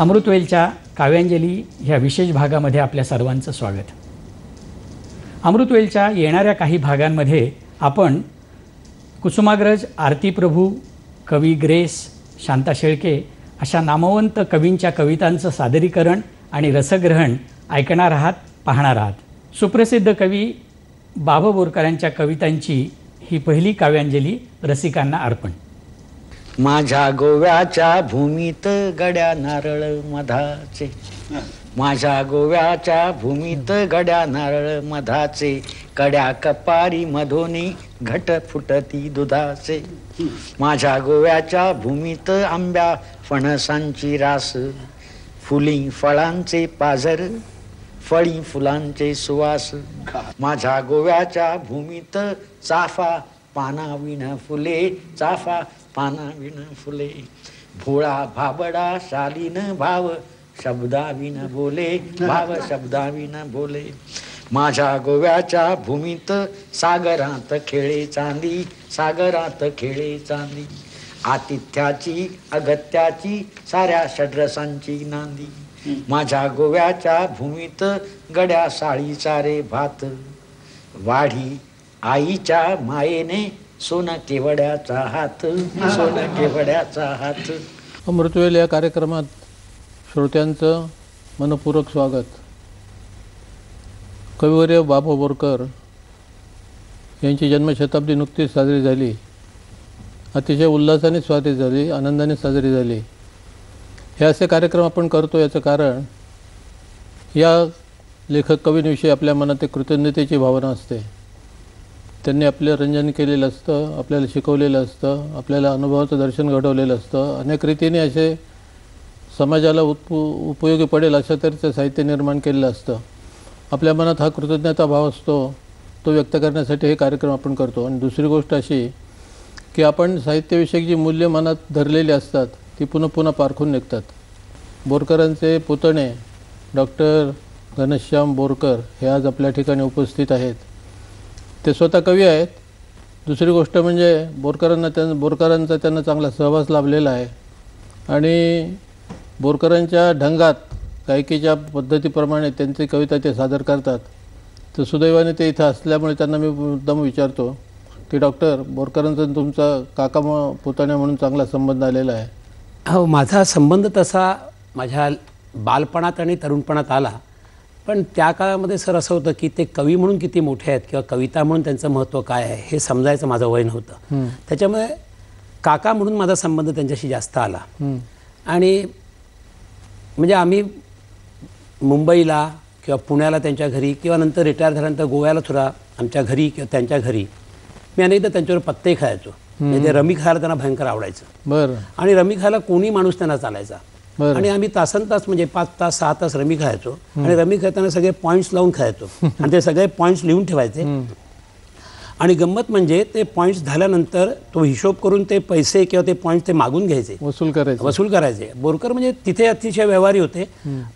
अमृतवेलच्या काव्यांजली ह्या विशेष भागामध्ये आपल्या सर्वांचं स्वागत. अमृतवेलच्या येणाऱ्या काही भागांमध्ये आपण कुसुमाग्रज, आरती प्रभू, कवी ग्रेस, शांता शेळके अशा नामवंत कवींच्या कवितांचं सादरीकरण आणि रसग्रहण ऐकणार आहात, पाहणार आहात. सुप्रसिद्ध कवी बाबा बोरकरांच्या कवितांची ही पहिली काव्यांजली रसिकांना अर्पण. माझ्या गोव्याच्या भूमीत गड्या नारळ मधाचे, माझ्या गोव्याच्या भूमीत गड्या नारळ मधाचे, कड्या कपारी मधोनी घट फुटती दुधाचे. माझ्या गोव्याच्या भूमीत आंब्या फणसांची रास, फुली फळांचे पाझर, फळी फुलांचे सुवास. माझ्या गोव्याच्या भूमीत चाफा पानाविण फुले, चाफा पानाविण फुले. भोळा भाबडा शालीन भाव, शब्दाविण बोले, भाव शब्दाविण बोले. माझ्या गोव्याच्या भूमीत सागरात खेळे चांदी, सागरात खेळे चांदी. आतिथ्याची अगत्याची साऱ्या षड्रसांची नांदी. माझ्या गोव्याच्या भूमीत गड्या साळी चारे भात, वाढी आईच्या मायेने सोन केवड्याचा हात, सोन केवड्याचा हात. अमृतवेल या कार्यक्रमात श्रोत्यांचं मनपूर्वक स्वागत. कविवर्य बाबा बोरकर यांची जन्मशताब्दी नुकतीच साजरी झाली. अतिशय उल्हासाने साजरी झाली, आनंदाने साजरी झाली. हे असे कार्यक्रम आपण करतो याचं कारण या लेखक कवींविषयी आपल्या मनात एक कृतज्ञतेची भावना असते. त्यांनी आपले रंजन केलेलं असतं, आपल्याला शिकवलेलं असतं, आपल्याला अनुभवाचं दर्शन घडवलेलं असतं. अनेक रीतीने असे समाजाला उपयोगी पडेल अशा तऱ्हेचं साहित्य निर्माण केलेलं असतं. आपल्या मनात हा कृतज्ञता भाव असतो, तो व्यक्त करण्यासाठी हे कार्यक्रम आपण करतो. आणि दुसरी गोष्ट अशी की आपण साहित्याविषयक जी मूल्य मनात धरलेली असतात ती पुन्हा पुन्हा पारखून निघतात. बोरकरांचे पुतणे डॉक्टर घनश्याम बोरकर हे आज आपल्या ठिकाणी उपस्थित आहेत. ते स्वतः कवी आहेत. दुसरी गोष्ट म्हणजे बोरकरांचा त्यांना चांगला सहवास लाभलेला आहे. आणि बोरकरांच्या ढंगात गायकीच्या पद्धतीप्रमाणे त्यांची कविता ते सादर करतात. तर सुदैवाने ते इथं असल्यामुळे त्यांना मी मुद्दाम विचारतो की डॉक्टर, बोरकरांचा तुमचा काका पुतण्या म्हणून चांगला संबंध आलेला आहे. हो, माझा संबंध तसा माझ्या बालपणात आणि तरुणपणात आला. पण त्या काळामध्ये सर असं होतं की ते कवी म्हणून किती मोठे आहेत किंवा कविता म्हणून त्यांचं महत्त्व काय आहे हे समजायचं माझं वय नव्हतं. त्याच्यामुळे काका म्हणून माझा संबंध त्यांच्याशी जास्त आला. आणि म्हणजे आम्ही मुंबईला किंवा पुण्याला त्यांच्या घरी किंवा नंतर रिटायर झाल्यानंतर गोव्याला सुद्धा आमच्या घरी किंवा त्यांच्या घरी मी अनेकदा त्यांच्यावर पत्ते खायचो. म्हणजे ते रमी खायला त्यांना भयंकर आवडायचं. बरं. आणि रमी खायला कोणी माणूस त्यांना चालायचा. आणि आम्ही तासन तास म्हणजे 5 तास 6 तास रमी खायचो. आणि रमी खेळताना सगळे पॉईंट्स लावून खायचो. आणि ते सगळे पॉईंट्स लिहून ठेवायचे. आणि गंमत म्हणजे ते पॉईंट्स झाल्यानंतर तो हिशोब करून ते पैसे किंवा ते पॉईंट्स ते मागून घ्यायचे, वसूल करायचे. बोरकर म्हणजे तिथे अतिशय व्यवहारी होते.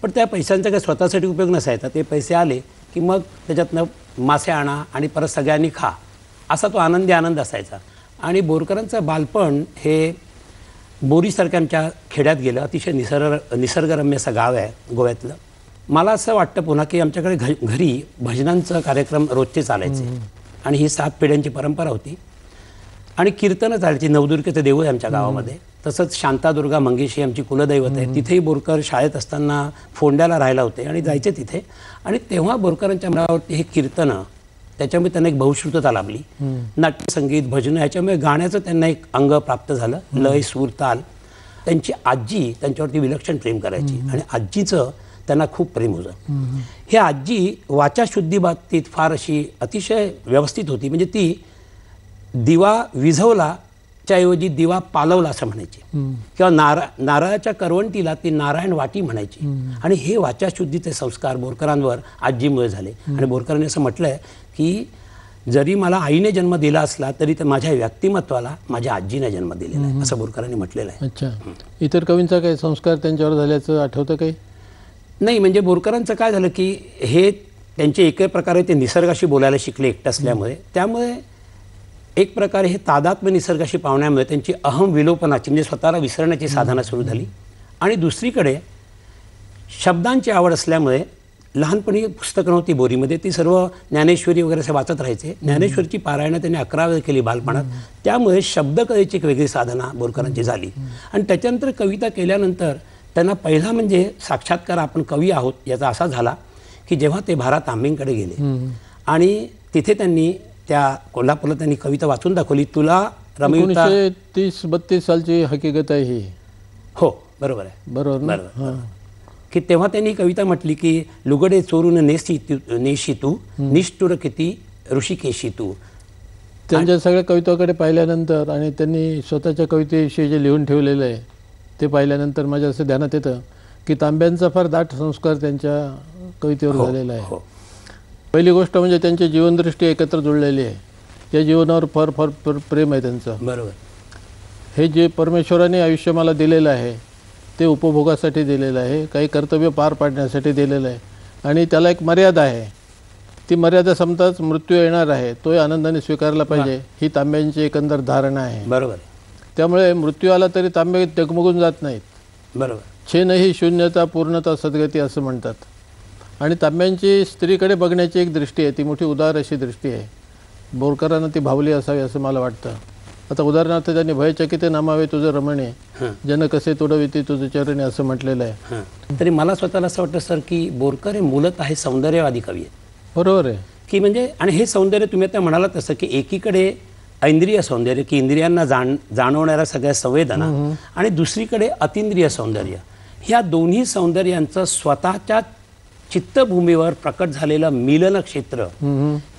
पण त्या पैशांचा काही स्वतःसाठी उपयोग नसायचा. ते पैसे आले की मग त्याच्यातनं मासे आणा आणि परत सगळ्यांनी खा, असा तो आनंदी आनंद असायचा. आणि बोरकरांचं बालपण हे बोरीसारख्या आमच्या खेड्यात गेलं. अतिशय निसर्गरम्य असं गाव आहे गोव्यातलं. मला असं वाटतं पुन्हा की आमच्याकडे घरी भजनांचं कार्यक्रम रोजचे चालायचे. आणि ही 7 पिढ्यांची परंपरा होती. आणि कीर्तनं चालायची. नवदुर्गेचं देऊळ आहे आमच्या गावामध्ये. तसंच शांतादुर्गा मंगेशी आमची कुलदैवत आहे. तिथेही बोरकर शाळेत असताना फोंड्याला राहायला होते आणि जायचे तिथे. आणि तेव्हा बोरकरांच्या मनावरती हे कीर्तनं, त्याच्यामुळे त्यांना एक बहुश्रुतता लाभली. नाट्यसंगीत, भजनं, ह्याच्यामुळे गाण्याचं त्यांना एक अंग प्राप्त झालं. लय, सूर, ताल. त्यांची आजी त्यांच्यावरती विलक्षण प्रेम करायची. आणि आजीचं त्यांना खूप प्रेम होतं. हे आजी वाचाशुद्धी बाबतीत फार अशी अतिशय व्यवस्थित होती. म्हणजे ती दिवा विझवला च्याऐवजी दिवा पालवला असं म्हणायची. किंवा नारळाच्या करवंटीला ती नारायण वाटी म्हणायची. आणि हे वाचाशुद्धीचे संस्कार बोरकरांवर आजीमुळे झाले. आणि बोरकरांनी असं म्हटलं आहे की जरी मला आईने जन्म दिला असला तरी ते माझ्या व्यक्तिमत्वाला माझ्या आजीने जन्म दिलेला आहे, असं बोरकरांनी म्हटलेलं आहे. अच्छा. इतर कवींचा काही संस्कार त्यांच्यावर झाल्याचं आठवतं काही? नाही, म्हणजे बोरकरांचं काय झालं की हे त्यांचे एक प्रकारे ते निसर्गाशी बोलायला शिकले एकटं असल्यामुळे. त्यामुळे एक प्रकारे हे तादात्म्य निसर्गाशी पावण्यामुळे त्यांची अहम विलोपनाची म्हणजे स्वतःला विसरण्याची साधना सुरू झाली. आणि दुसरीकडे शब्दांची आवड असल्यामुळे लहानपणी पुस्तकं नव्हती बोरीमध्ये, ती सर्व ज्ञानेश्वरी वगैरे असं वाचत राहायचे. ज्ञानेश्वरीची पारायणं त्यांनी 11 वेळ केली बालपणात. त्यामुळे शब्दकलेची एक वेगळी साधना बोरकरांची झाली. आणि त्याच्यानंतर कविता केल्यानंतर त्यांना पहिला म्हणजे साक्षात्कार आपण कवी आहोत याचा असा झाला की जेव्हा ते भा. रा. तांबेंकडे गेले आणि तिथे त्यांनी त्या कोल्हापूरला त्यांनी कविता वाचून दाखवली. तुला रमयुता 1930-32 सालची हकीकत आहे ही. हो बरोबर आहे. बरोबर की तेव्हा त्यांनी कविता म्हटली की लुगडे चोरून नेशी तू निष्ठुर किती ऋषिकेशी तू. त्यांच्या सगळ्या कविताकडे पाहिल्यानंतर आणि त्यांनी स्वतःच्या कवितेविषयी जे लिहून ठेवलेलं आहे ते पाहिल्यानंतर माझ्या असं ध्यानात येतं की तांब्यांचा फार दाट संस्कार त्यांच्या कवितेवर झालेला आहे. पहिली गोष्ट म्हणजे त्यांची जीवनदृष्टी एकत्र जुळलेली आहे. या जीवनावर फार फार प्रेम आहे त्यांचं. बरोबर. हे जे परमेश्वराने आयुष्य मला दिलेलं आहे ते उपभोगासाठी दिलेलं आहे, काही कर्तव्य पार पाडण्यासाठी दिलेलं आहे आणि त्याला एक मर्यादा आहे. ती मर्यादा संपताच मृत्यू येणार आहे, तोही आनंदाने स्वीकारला पाहिजे, ही तांब्यांची एकंदर धारणा आहे. बरोबर. त्यामुळे मृत्यू आला तरी तांबे डगमगून जात नाहीत. बरोबर. छेन ही शून्यता पूर्णता सद्गती असं म्हणतात. आणि तांब्यांची स्त्रीकडे बघण्याची एक दृष्टी आहे, ती मोठी उदार अशी दृष्टी आहे. बोरकरांना ती भावली असावी असं मला वाटतं. आता उदाहरणार्थ त्यांनी भयचकिते नामावे तुझं रमणे जन कसे तुडविते तुझं चरणे असं म्हटलेलं आहे. तरी मला स्वतःला असं वाटतं सर की बोरकर हे मूलतः आहे सौंदर्यवादी कवी आहेत. बरोबर आहे की म्हणजे आणि हे सौंदर्य तुम्ही आता म्हणाला तसं की एकीकडे ऐंद्रिय सौंदर्य की इंद्रियांना जाणवणाऱ्या सगळ्या संवेदना आणि दुसरीकडे अतिंद्रिय सौंदर्य. ह्या दोन्ही सौंदर्यांचं स्वतःच्या चित्तभूमीवर प्रकट झालेलं मिलन क्षेत्र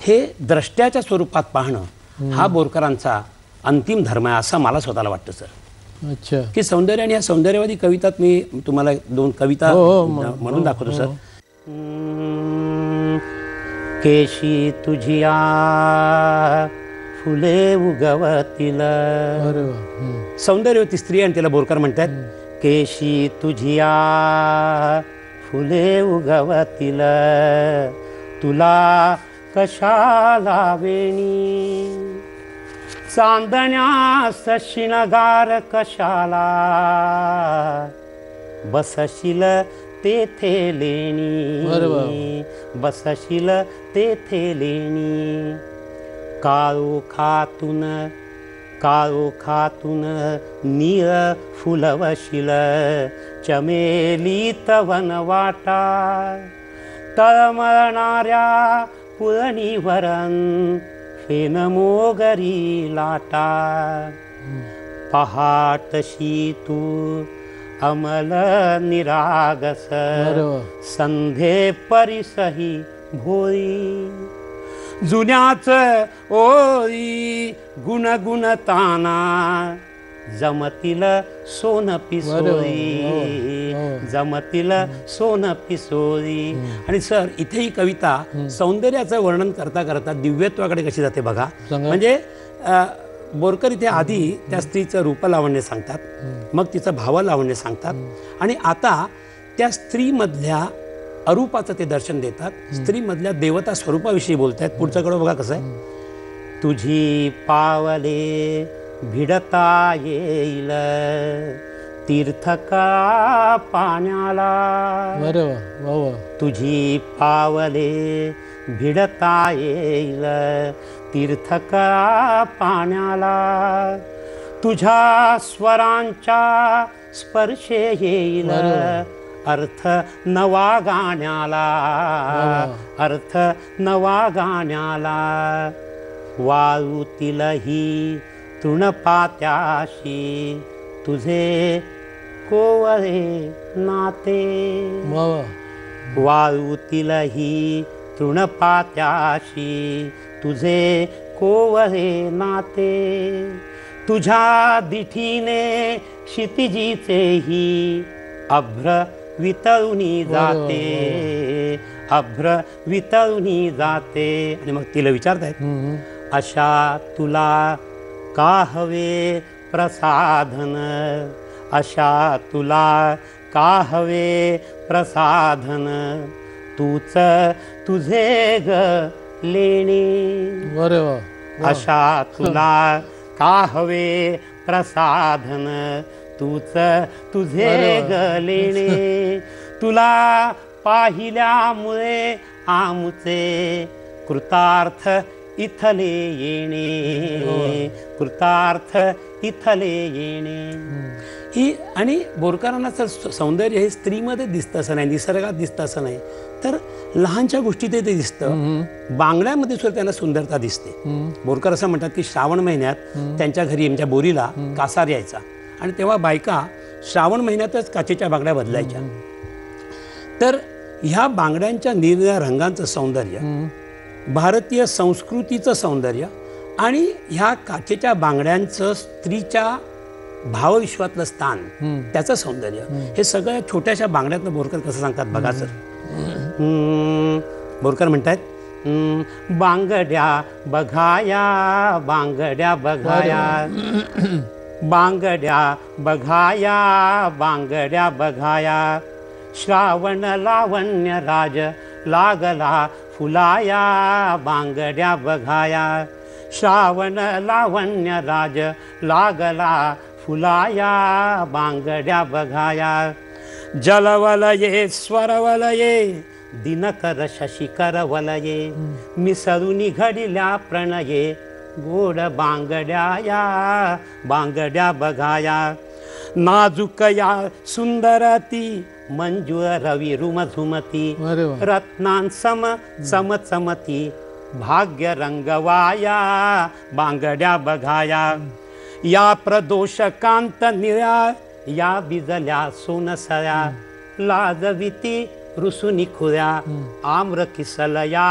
हे द्रष्ट्याच्या स्वरूपात पाहणं हा बोरकरांचा अंतिम धर्म आहे असं मला स्वतःला वाटतं सर. अच्छा. की सौंदर्य आणि ह्या सौंदर्यवादी कवितात मी तुम्हाला 2 कविता म्हणून दाखवतो सर. केशी तुझिया फुले उगवतील. सौंदर्यवती स्त्री आणि तिला बोरकर म्हणतात केशी तुझिया फुले उगवतील तुला कशाला वेणी चांदण्यास शिणगार कशाला बसशील तेथे लेणी बसशील तेथे लेणी काळो खातून निळ फुलवशील चमेलीत वनवाटा तळमळणाऱ्या पुरणीवरण फेन मोगरी लाटा पहाटशी तू अमल निरागस संधे परिसही भोरी जुन्याच ओळी गुणगुणताना जमतील सोन पिसोरी जमतील सोन पिसोरी. आणि सर इथे ही कविता सौंदर्याचं वर्णन करता करता दिव्यत्वाकडे कशी जाते बघा. म्हणजे बोरकर इथे आधी त्या स्त्रीचं रूपलावण्य सांगतात, मग तिचं भावलावण्य सांगतात आणि आता त्या स्त्रीमधल्या अरूपाचं ते दर्शन देतात. स्त्रीमधल्या देवता स्वरूपाविषयी बोलत आहेत. पुढचं कडं बघा कसं आहे. तुझी पावले भिडता येईल तीर्थका पाण्याला. तुझी पावले भिडता येईल तीर्थका पाण्याला तुझ्या स्वरांच्या स्पर्शे येईल अर्थ नवा गाण्याला अर्थ नवा गाण्याला. वाळूतील ही तृणपात्याशी तुझे कोवळे नाते वाळूतील ही तृणपात्याशी तुझे कोवळे नाते तुझ्या दिठीने क्षितिजीचेही अभ्र वितळुनी जाते अभ्र वितळुनी जाते. आणि मग तिला विचारतायत अशा तुला का हवे प्रसाधन अशा तुला का हवे प्रसाधन तूच तुझे ग लेणी. अशा तुला का हवे प्रसाधन तूच तुझे ग लेणे तुला पाहिल्यामुळे आमुचे कृतार्थ इथले येणे, कृतार्थ इथले येणे. ही आणि बोरकरांना सौंदर्य हे स्त्रीमध्ये दिसतं असं नाही, निसर्गात दिसतं असं नाही, तर लहानशा गोष्टीत ते दिसतं. बांगड्यामध्ये सुद्धा त्यांना सुंदरता दिसते. बोरकर असं म्हणतात की श्रावण महिन्यात त्यांच्या घरी म्हणजे बोरीला कासार यायचा आणि तेव्हा बायका श्रावण महिन्यातच काचेच्या बांगड्या बदलायच्या. तर ह्या बांगड्यांच्या निरनिराळ्या रंगांचं सौंदर्य, भारतीय संस्कृतीचं सौंदर्य आणि ह्या काचेच्या बांगड्यांचं स्त्रीच्या भावविश्वातलं स्थान, त्याचं सौंदर्य, हे सगळ्या छोट्याशा बांगड्यातनं बोरकर कसं सांगतात बघा सर. बोरकर म्हणतात, बांगड्या बघाया, बांगड्या बघाया, बांगड्या बघाया, बांगड्या बघाया, श्रावण लावण्य राज लागला फुलाया, बांगड्या बघाया, श्रावण लावण्य राज लागला फुलाया, बांगड्या बघाया, जलवलये स्वरवलये दिनकर शशिकर वलये, मिसळून घडिल्या प्रणये गोड बांगड्या, बांगड्या बघाया, नाजूक या सुंदरती मंजू रवी रुमझुमती, रत्नांसम चमचमती भाग्य रंगवाया, बांगड्या बघाया, या प्रदोष कांत निळ्या, या बिजल्या सोनसळ्या, लाजविती रुसुनी खुऱ्या, आम्र किसलया,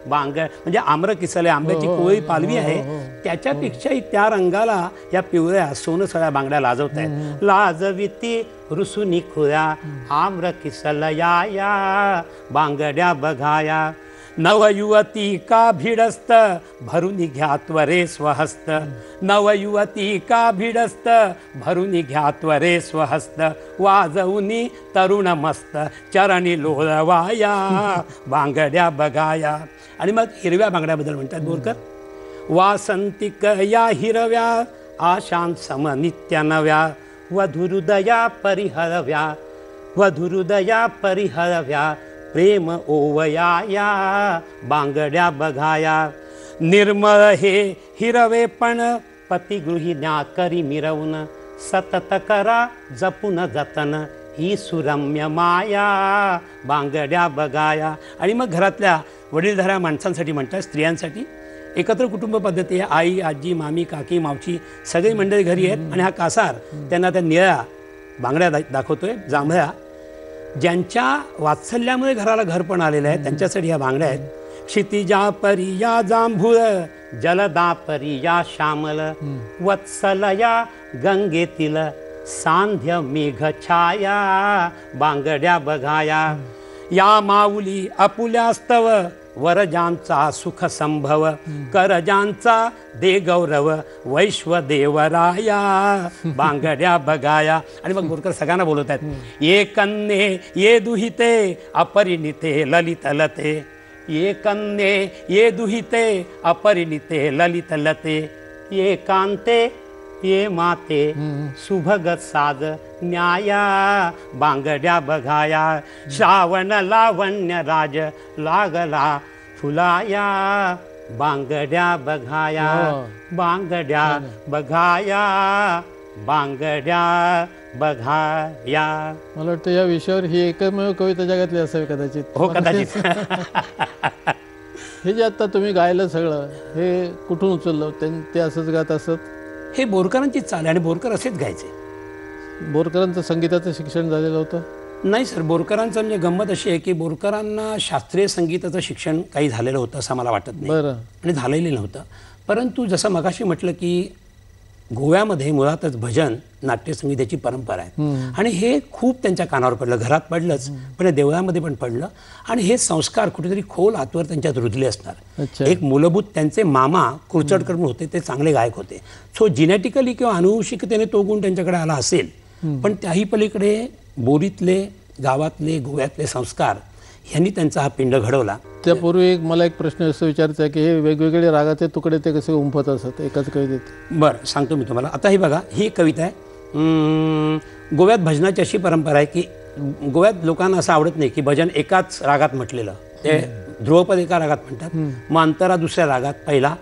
म्हणजे आम्र किसले, आंब्याची कोळी पालवी आहे, त्याच्यापेक्षाही त्या रंगाला या पिवळ्या सोनसळ्या बांगड्या लाजवत आहेत. लाजविती रुसुनी खुऱ्या, आम्र किसलया, बांगड्या बघाया, नवयुवती का भिडस्त भरून घ्या त्वरे स्वहस्त, नवयुवती का भिडस्त भरून घ्या त्वरे स्वहस्त, वाजवूनी तरुण मस्त चरणी लोळवाया, बांगड्या बघाया. आणि मग हिरव्या बांगड्याबद्दल म्हणतात बोरकर, वासंतिक या हिरव्या आशांत सम नित्य नव्या, वधुहृदया परिहरव्या, वधुहृदया परिहरव्या, प्रेम ओवयाया, बांगड्या बघाया, निर्मळ हे हिरवेपण पतिगृहिण्या करी मिरवून, सतत करा जपून जतन ही सुरम्य माया, बांगड्या बघाया. आणि मग घरातल्या वडीलधाऱ्या माणसांसाठी म्हणतात, स्त्रियांसाठी एकत्र कुटुंब पद्धती आहे. आई, आजी, मामी, काकी, मावशी सगळी मंडळी घरी आहेत आणि हा कासार त्यांना त्या निळ्या बांगड्या दाखवतोय, जांभळ्या, ज्यांच्या वात्सल्यामुळे घराला घर पण आलेलं आहे, त्यांच्यासाठी ह्या बांगड्या आहेत. क्षितिजा परी या जांभूळ, जलदा परी या श्यामल, वत्सलया गंगेतील सांध्य मेघ छाया, बांगड्या बघाया, या माऊली अपुल्यास्तव, वरजांचा सुख संभव, करजांचा दे गौरव वैश्वदेवराया, बांगड्या बघाया. आणि मग बोरकर सगळ्यांना बोलत आहेत, ये कन्ये ये दुहिते अपरिणिते ललित लते, ये कन्ये ये दुहिते अपरिणिते ललित लते, ये कांते ये माते सुभग साज न्याया, बांगड्या बघाया, श्रावण लावण्य राज लागला फुलाया, बांगड्या बघाया, बांगड्या बघाया, बांगड्या बघाया. मला वाटतं या विषयावर ही एकमेव कविता जगातली असावी कदाचित. हो कदाचित. हे जे आता तुम्ही गायलं सगळं, हे कुठून उचललं? ते असंच गात असत? हे बोरकरांचीच चाल आहे आणि बोरकर असेच गायचे. बोरकरांचं संगीताचं शिक्षण झालेलं होतं? नाही सर, बोरकरांचं म्हणजे गंमत अशी आहे की बोरकरांना शास्त्रीय संगीताचं शिक्षण काही झालेलं होतं असं मला वाटत नाही. बरं. आणि झालेलं नव्हतं. परंतु जसं मगाशी म्हटलं की गोव्यामध्ये मुळातच भजन नाट्यसंगीत याची परंपरा आहे आणि हे खूप त्यांच्या कानावर पडलं, घरात पडलंच पण देवळामध्ये पण पडलं आणि हे संस्कार कुठेतरी खोल आतवर त्यांच्यात रुजले असणार. एक मूलभूत त्यांचे मामा कुरचडकर होते, ते चांगले गायक होते. सो जिनेटिकली किंवा अनुवंशिकतेने तो गुण त्यांच्याकडे आला असेल, पण त्याही पलीकडे बोरीतले, गावातले, गोव्यातले संस्कार यांनी त्यांचा हा पिंड घडवला. त्यापूर्वी मला एक प्रश्न असं विचारायचा आहे की हे वेगवेगळे रागाचे तुकडे ते कसे उमफत असत एकाच कवितेत? बरं, सांगतो मी तुम्हाला. आता हे बघा, ही कविता आहे. गोव्यात भजनाची अशी परंपरा आहे की गोव्यात लोकांना असं आवडत नाही की भजन एकाच रागात म्हटलेलं, ते ध्रुवपद एका रागात म्हणतात, मग अंतरा दुसऱ्या रागात पहिला